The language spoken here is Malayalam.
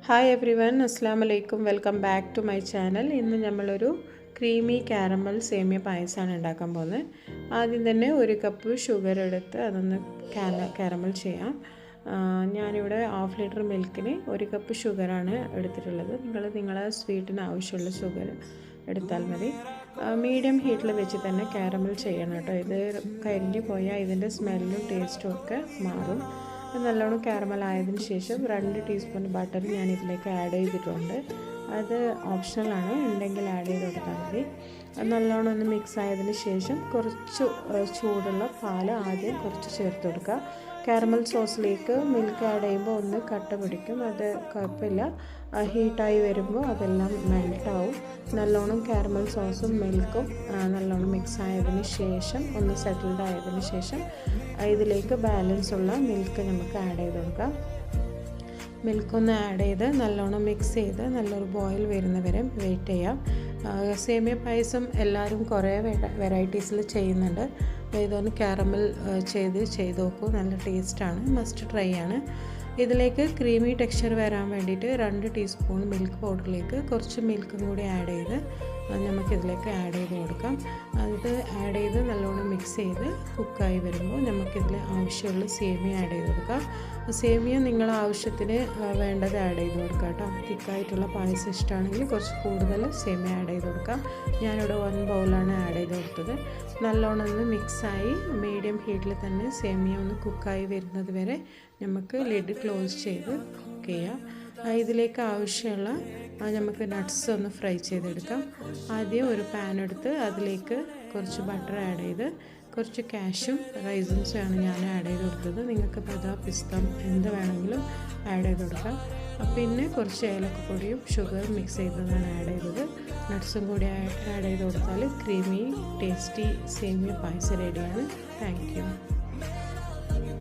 ഹായ് എവ്രി വൺ, അസ്സാം വലൈക്കും. Welcome back to my channel. ഇന്ന് നമ്മളൊരു ക്രീമി കാരമൽ സേമിയ പായസമാണ് ഉണ്ടാക്കാൻ പോകുന്നത്. ആദ്യം തന്നെ 1 കപ്പ് ഷുഗർ എടുത്ത് അതൊന്ന് കാരമൽ ചെയ്യാം. ഞാനിവിടെ 1/2 ലിറ്റർ മിൽക്കിന് 1 കപ്പ് ഷുഗറാണ് എടുത്തിട്ടുള്ളത്. നിങ്ങളെ സ്വീറ്റിന് ആവശ്യമുള്ള ഷുഗർ എടുത്താൽ മതി. മീഡിയം ഹീറ്റിൽ വെച്ച് തന്നെ കാരമൽ ചെയ്യണം കേട്ടോ. ഇത് കരിഞ്ഞു പോയാൽ ഇതിൻ്റെ സ്മെല്ലും ടേസ്റ്റും ഒക്കെ മാറും. നല്ലോണം കാരമൽ ആയതിനു ശേഷം 2 ടീസ്പൂൺ ബട്ടർ ഞാൻ ഇതിലേക്ക് ആഡ് ചെയ്തിട്ടുണ്ട്. അത് ഓപ്ഷണലാണ്, ഉണ്ടെങ്കിൽ ആഡ് ചെയ്ത് കൊടുത്താൽ മതി. നല്ലോണം ഒന്ന് മിക്സ് ആയതിനു ശേഷം കുറച്ച് ചൂടുള്ള പാൽ ആദ്യം കുറച്ച് ചേർത്ത് കൊടുക്കുക. കാരമൽ സോസിലേക്ക് മിൽക്ക് ആഡ് ചെയ്യുമ്പോൾ ഒന്ന് കട്ട പിടിക്കും, അത് കുഴപ്പമില്ല. ഹീറ്റായി വരുമ്പോൾ അതെല്ലാം മെൽട്ടാവും. നല്ലോണം കാരമൽ സോസും മിൽക്കും നല്ലോണം മിക്സ് ആയതിന് ശേഷം ഒന്ന് സെറ്റിൽഡ് ആയതിന് ശേഷം ഇതിലേക്ക് ബാലൻസ് ഉള്ള മിൽക്ക് നമുക്ക് ആഡ് ചെയ്ത് കൊടുക്കാം. മിൽക്കൊന്ന് ആഡ് ചെയ്ത് നല്ലോണം മിക്സ് ചെയ്ത് നല്ലൊരു ബോയിൽ വരുന്നവരെ വെയിറ്റ് ചെയ്യാം. സേമിയ പായസം എല്ലാവരും കുറേ വെറൈറ്റീസിൽ ചെയ്യുന്നുണ്ട്. ഇതൊന്ന് കാരമൽ ചെയ്ത് നോക്കൂ, നല്ല ടേസ്റ്റാണ്, മസ്റ്റ് ട്രൈ ആണ്. ഇതിലേക്ക് ക്രീമി ടെക്സ്ചർ വരാൻ വേണ്ടിയിട്ട് 2 ടീസ്പൂൺ മിൽക്ക് പൗഡറിലേക്ക് കുറച്ച് മിൽക്കും കൂടി ആഡ് ചെയ്ത് നമുക്കിതിലേക്ക് ആഡ് ചെയ്ത് കൊടുക്കാം. അത് ആഡ് ചെയ്ത് നല്ലോണം മിക്സ് ചെയ്ത് കുക്കായി വരുമ്പോൾ നമുക്കിതിൽ ആവശ്യമുള്ള സേമിയ ആഡ് ചെയ്ത് കൊടുക്കാം. സേമിയ നിങ്ങളുടെ ആവശ്യത്തിന് വേണ്ടത് ആഡ് ചെയ്ത് കൊടുക്കാം കേട്ടോ. തിക്കായിട്ടുള്ള പായസം ഇഷ്ടമാണെങ്കിൽ കുറച്ച് കൂടുതൽ സേമിയ ആഡ് ചെയ്ത് കൊടുക്കാം. ഞാനിവിടെ 1 ബൗളാണ് ആഡ് ചെയ്ത് കൊടുത്തത്. നല്ലോണം ഒന്ന് മിക്സായി മീഡിയം ഹീറ്റിൽ തന്നെ സേമിയ ഒന്ന് കുക്കായി വരുന്നത് വരെ നമുക്ക് ലിഡ് ക്ലോസ് ചെയ്ത് കുക്ക് ചെയ്യാം. ഇതിലേക്ക് ആവശ്യമുള്ള നമുക്ക് നട്ട്സ് ഒന്ന് ഫ്രൈ ചെയ്തെടുക്കാം. ആദ്യം ഒരു പാൻ എടുത്ത് അതിലേക്ക് കുറച്ച് ബട്ടർ ആഡ് ചെയ്ത് കുറച്ച് കാഷ്യും റൈസിൻസുമാണ് ഞാൻ ആഡ് ചെയ്ത് കൊടുത്തത്. നിങ്ങൾക്ക് ബദാം, പിസ്ത എന്ത് വേണമെങ്കിലും ആഡ് ചെയ്ത് കൊടുക്കാം. പിന്നെ കുറച്ച് ഏലക്കപ്പൊടിയും ഷുഗർ മിക്സ് ചെയ്തതാണ് ആഡ് ചെയ്തത്. നട്ട്സും കൂടി ആഡ് ചെയ്ത് കൊടുത്താൽ ക്രീമി ടേസ്റ്റി സേമിയ പായസം റെഡിയാണ്. Thank you.